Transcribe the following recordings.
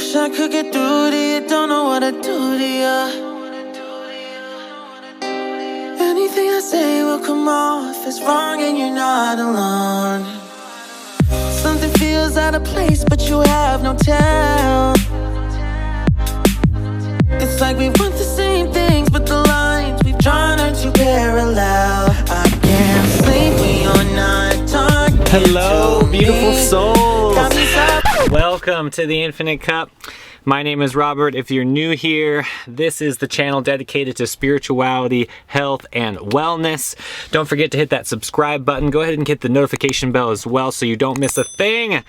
Wish I could get through to you, don't know what to do to you. Anything I say will come off as wrong and you're not alone. Something feels out of place but you have no tell. It's like we want the same things but the lines we've drawn are too parallel. I can't sleep when you're not talking. Hello, to beautiful me. souls. Got me so Welcome to the Infinite Cup. My name is Robert. If you're new here, this is the channel dedicated to spirituality, health, and wellness. Don't forget to hit that subscribe button. Go ahead and hit the notification bell as well so you don't miss a thing.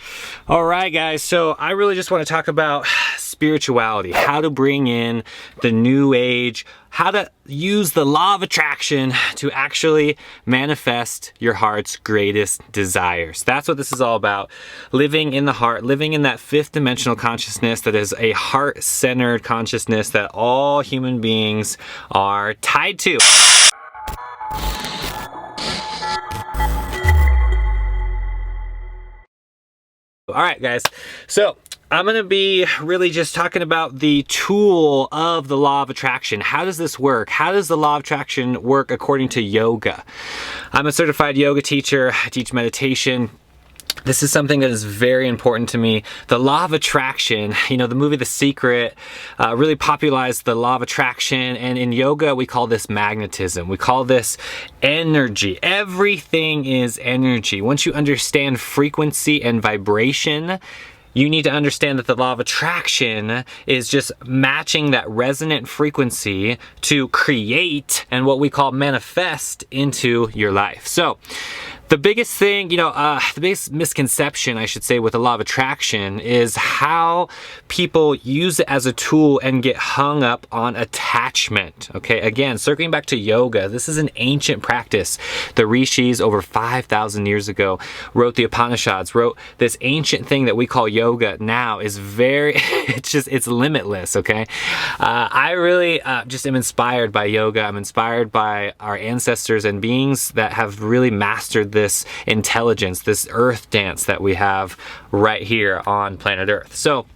All right, guys. So I really just want to talk about spirituality, how to bring in the new age, how to use the law of attraction to actually manifest your heart's greatest desires. That's what this is all about. Living in the heart, living in that fifth dimensional consciousness that is a heart-centered consciousness that all human beings are tied to. All right, guys. So I'm going to be really just talking about the tool of the law of attraction. How does this work? How does the law of attraction work according to yoga? I'm a certified yoga teacher. I teach meditation. This is something that is very important to me. The law of attraction, the movie The Secret really popularized the law of attraction. And in yoga, we call this magnetism. We call this energy. Everything is energy. Once you understand frequency and vibration, you need to understand that the law of attraction is just matching that resonant frequency to create and what we call manifest into your life. So the biggest thing, the biggest misconception, I should say, with the law of attraction is how people use it as a tool and get hung up on attachment. Okay, again, circling back to yoga, this is an ancient practice. The rishis over 5,000 years ago wrote the Upanishads, wrote this ancient thing that we call yoga now is it's limitless, okay? I really just am inspired by yoga. I'm inspired by our ancestors and beings that have really mastered this intelligence, this earth dance that we have right here on planet Earth. So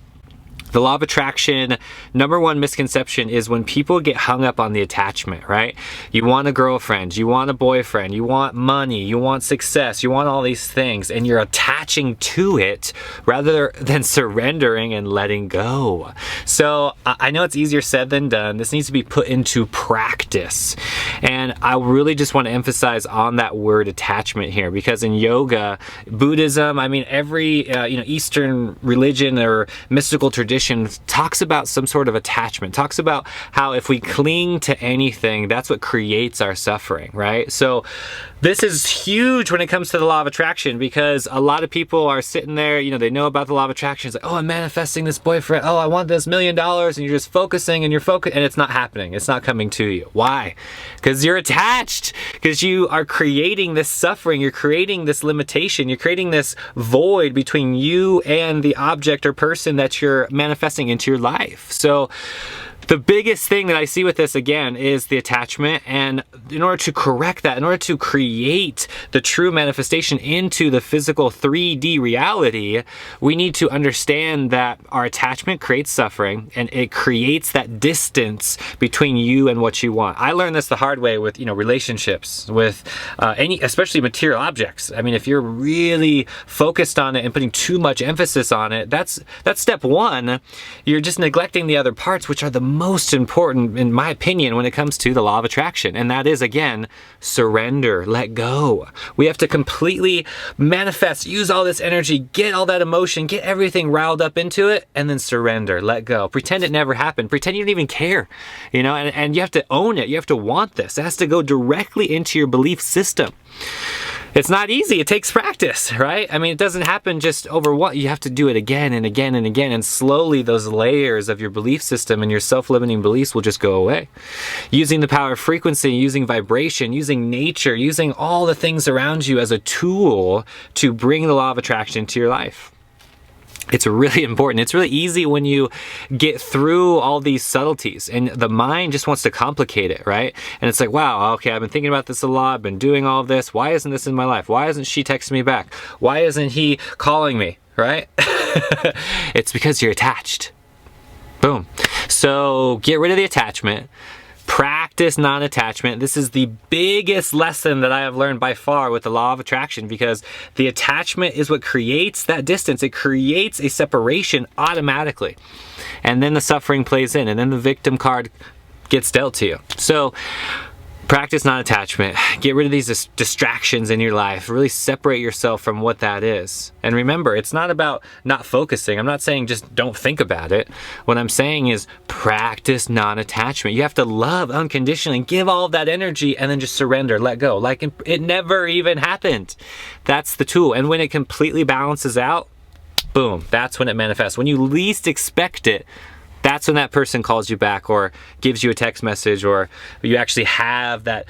the law of attraction, number one misconception is when people get hung up on the attachment, right? You want a girlfriend, you want a boyfriend, you want money, you want success, you want all these things, and you're attaching to it rather than surrendering and letting go. So I know it's easier said than done. This needs to be put into practice. And I really just want to emphasize on that word attachment here, because in yoga, Buddhism, every Eastern religion or mystical tradition talks about some sort of attachment, talks about how if we cling to anything, that's what creates our suffering, right? So this is huge when it comes to the law of attraction, because a lot of people are sitting there, they know about the law of attraction. It's like, oh, I'm manifesting this boyfriend. Oh, I want this $1 million. And you're just focusing and and it's not happening. It's not coming to you. Why? Because you're attached, because you are creating this suffering. You're creating this limitation. You're creating this void between you and the object or person that you're manifesting into your life. So the biggest thing that I see with this, again, is the attachment. And in order to correct that, in order to create the true manifestation into the physical 3D reality, we need to understand that our attachment creates suffering and it creates that distance between you and what you want. I learned this the hard way with, relationships, with especially material objects. If you're really focused on it and putting too much emphasis on it, that's step one. You're just neglecting the other parts, which are the most important, in my opinion, when it comes to the law of attraction. And that is, again, surrender, let go. We have to completely manifest, use all this energy, get all that emotion, get everything riled up into it, and then surrender, let go. Pretend it never happened. Pretend you didn't even care, and you have to own it. You have to want this. It has to go directly into your belief system. It's not easy. It takes practice, right? It doesn't happen just over what. You have to do it again and again and again. And slowly those layers of your belief system and your self-limiting beliefs will just go away. Using the power of frequency, using vibration, using nature, using all the things around you as a tool to bring the law of attraction to your life. It's really important. It's really easy when you get through all these subtleties, and the mind just wants to complicate it, right? And it's like, wow, okay, I've been thinking about this a lot. I've been doing all of this. Why isn't this in my life? Why isn't she texting me back? Why isn't he calling me, right? It's because you're attached. Boom. So get rid of the attachment. Practice non-attachment. This is the biggest lesson that I have learned by far with the law of attraction, because the attachment is what creates that distance. It creates a separation automatically. And then the suffering plays in, and then the victim card gets dealt to you. So practice non-attachment. Get rid of these distractions in your life. Really separate yourself from what that is. And remember, it's not about not focusing. I'm not saying just don't think about it. What I'm saying is practice non-attachment. You have to love unconditionally, give all of that energy, and then just surrender, let go. Like it never even happened. That's the tool. And when it completely balances out, boom, that's when it manifests. When you least expect it, that's when that person calls you back or gives you a text message, or you actually have that,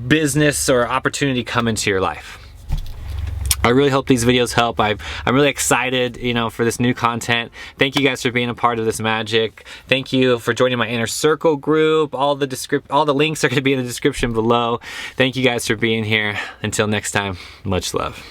business or opportunity come into your life. I really hope these videos help. I'm really excited, for this new content. Thank you guys for being a part of this magic. Thank you for joining my inner circle group. All the links are going to be in the description below. Thank you guys for being here. Until next time, much love.